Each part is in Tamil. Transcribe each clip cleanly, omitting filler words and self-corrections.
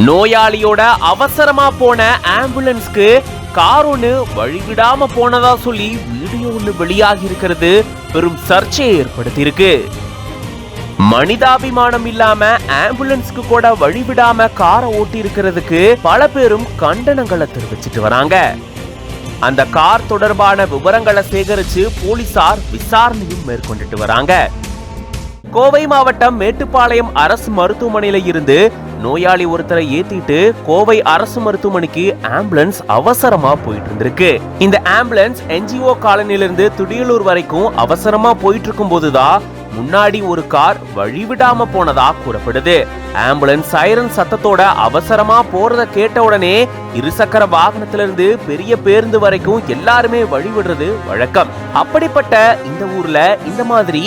நோயாளியோட அவசரமா போன ஆம்புலன்ஸ்க்கு கார் ஒண்ணு வழிவிடாம போனதா சொல்லி வீடியோ ஒண்ணு வெளியாகி இருக்கிறது பெரும் சர்ச்சையை ஏற்படுத்தி இருக்கு. மனிதாபிமானம் இல்லாம ஆம்புலன்ஸ்க்கு கூட வழிவிடாம காரை ஓட்டி இருக்கிறதுக்கு பல பேரும் கண்டனங்களை தெரிவிச்சிட்டு வராங்க. அந்த கார் தொடர்பான விவரங்களை சேகரிச்சு போலீசார் விசாரணையும் மேற்கொண்டுட்டு வராங்க. கோவை மாவட்டம் மேட்டுப்பாளையம் அரசு மருத்துவமனையில இருந்து நோயாளி ஒருத்தரை ஏத்திட்டு கோவை அரசு மருத்துவமனைக்கு ஆம்புலன்ஸ் அவசரமா போயிட்டு இருந்திருக்கு. இந்த ஆம்புலன்ஸ் NGO காலனிலிருந்து துடியலூர் வரைக்கும் அவசரமா போயிட்டு இருக்கும் போதுதான் முன்னாடி ஒரு கார் வழிவிடாம போனதா கூறப்படுது. ஆம்புலன்ஸ் சைரன் சத்தத்தோட அவசரமா போறத கேட்ட உடனே இருசக்கர வாகனத்திலிருந்து பெரிய பேருந்து வரைக்கும் எல்லாருமே வழிவிடுறது வழக்கம். அப்படிப்பட்ட இந்த ஊர்ல இந்த மாதிரி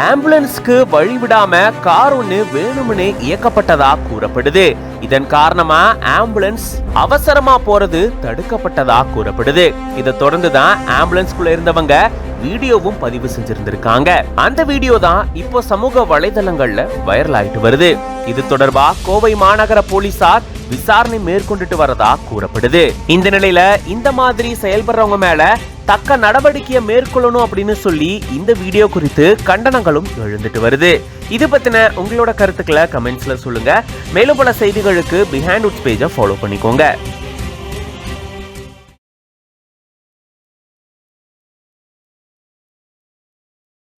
ஆம்புலன்ஸ்க்கு வழிவிடாம கார் ஒண்ணு வேணும்னு இயக்கப்பட்டதா கூறப்படுது. இதன் காரணமா ஆம்புலன்ஸ் அவசரமா போறது தடுக்கப்பட்டதா கூறப்படுது. இதை தொடர்ந்துதான் ஆம்புலன்ஸ்குள்ள இருந்தவங்க வீடியோவும் பதிவு செஞ்சிருந்திருக்காங்க. அந்த வீடியோ தான் இப்போ சமூக வலைதளங்கள்ல வைரல் ஆயிட்டு வருது. இது தொடர்பா கோவை மாநகர போலீசார் விசாரணை மேற்கொண்டுட்டு வரதா கூறப்படுது. இந்த நிலையில இந்த மாதிரி செயல்படுறவங்க மேல தக்க நடவடிக்கையை மேற்கொள்ளணும் அப்படின்னு சொல்லி இந்த வீடியோ குறித்து கண்டனங்களும் எழுந்துட்டு வருது. இது பத்தின உங்களோட கருத்துக்களை கமெண்ட்ஸ்ல சொல்லுங்க. மேலும் பல செய்திகளுக்கு பிஹைண்ட் உட்ஸ் பேஜை ஃபாலோ பண்ணிக்கோங்க.